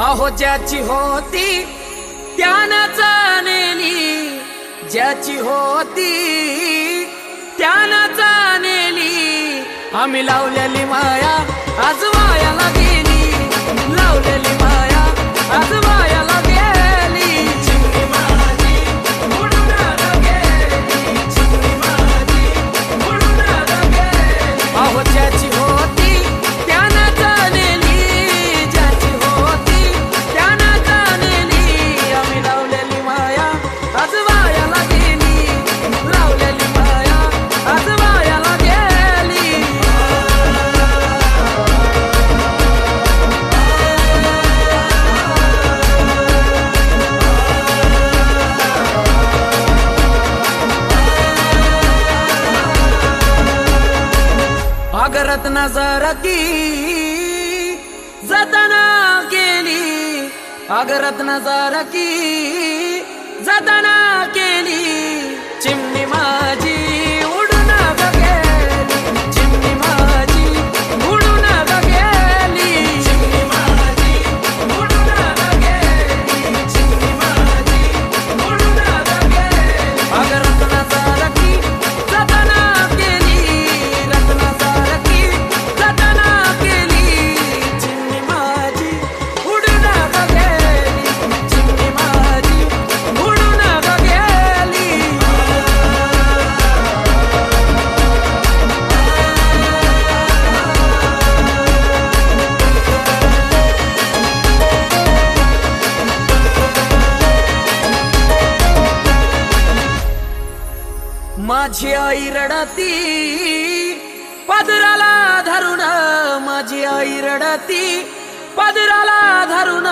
अहो ज्याची होती त्यानं जाणली, ज्याची होती त्यानं जाणली. आम्ही लावलेली माया आज वायाला गेली, लावलेली माया आज वायाला गेली. चिमणी माझी उडून गेली, चिमणी माझी उडून गेली. अहो ज्याची होती त्यानं जाणली, ज्याची होती त्यानं जाणली. आम्ही लावलेली माया आज वायाला गेली, लावलेली माया आज वायाला गेली. अगरत नजर की जतना केली, अगरत नजर की जतना केली. चिमणी माझी उडून गेली, चिमणी माझी उडून गेली. चिमणी माझी उडून गेली, चिमणी माझी उडून गेली. अगरत नजर की जतना केली, रत्न नजर की जतना केली. चिमणी माझी उडून गेली, चिमणी माझी उडून गेली. माझी आई रडती पदराला धरून, माझी आई रडती पदराला धरून.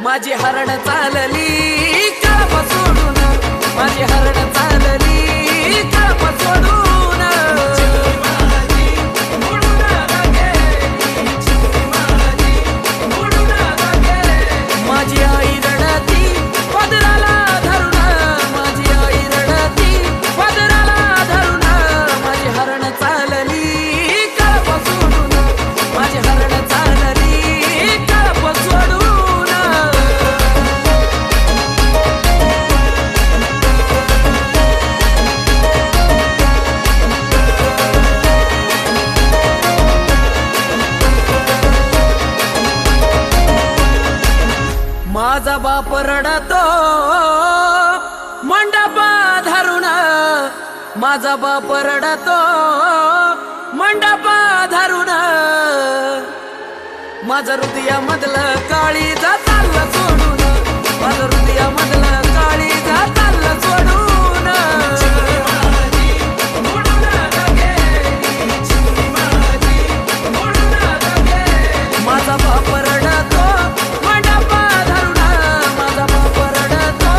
माझी हरण चालली कळप सोडून, माझी हरण चालली कळप सोडून. चिमणी माझी उडून गेली, चिमणी माझी उडून गेली. माझी आई रडती पदराला धरून, माझी आई रडती पदराला धरून. माझी हरण चालली कळप सोडून, माझी हरण चालली कळप सोडून. माझा बाप रडतो मंडपा धरून, माझा बाप रडतो मंडपा धरून. माझं हृदयामधलं काळीजा चाललं सोडून, माझं हृदयामधलं काळीजा चाललं सोडून. चिमणी माझी उडून गेली, चिमणी माझी उडून गेली. माझा बाप रडतो मंडपा धरून, माझा बाप रडतो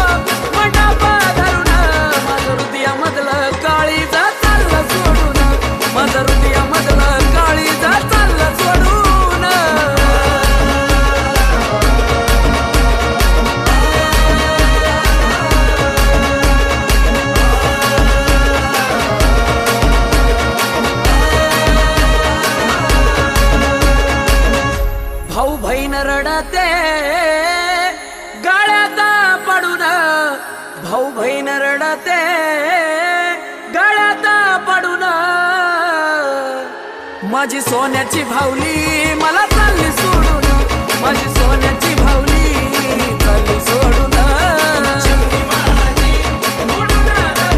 मंडपा धरून. माझं हृदयामधलं काळीजा चाललं सोडून, माझं हृदयामधलं काळीजा चाललं सोडून. भाऊ बहीण रडते गाळ्यात पडून, भाऊ बहीण रडते गाळ्यात पडून. माझी सोन्याची भावली मला चालली सोडून, माझी सोन्याची भावली चालली सोडून. चिमणी माझी उडून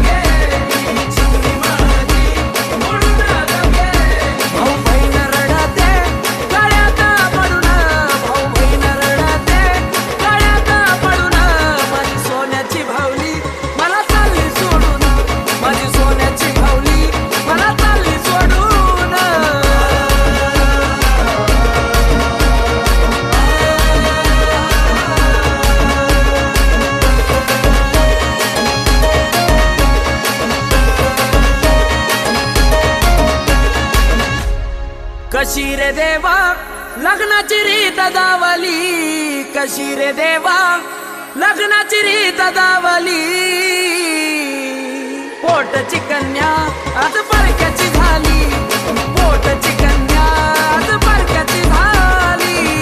गेली, चिमणी माझी उडून गेली. भाऊ बहीण रडते गाळ्यात पडून, भाऊ बहीण रडते गाळ्यात पडून. माझी सोन्याची भावली मला चालली सोडून, माझी सोन्याची भावली मला चालली सोडून. कशी रे देवा लग्नाची रीत दावली, कशी रे देवा लग्नाची रीत दावली. पोटची कन्या आज परक्याची झाली, पोटची कन्या आज परक्याची झाली.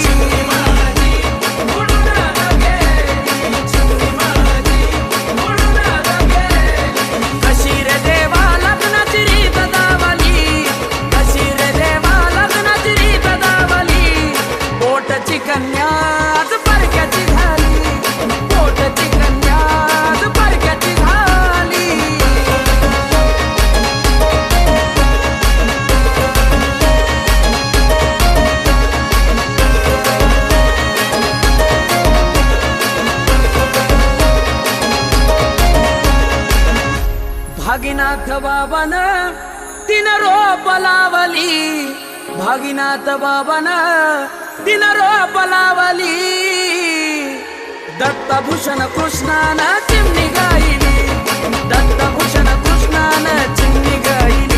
बाबान तीन रोप लावली, भागीनाथ बाबान तीन रोप लावली. दत्तभूषण कृष्णानं चिमणी गायली, दत्तभूषण कृष्णानं चिमणी गायली.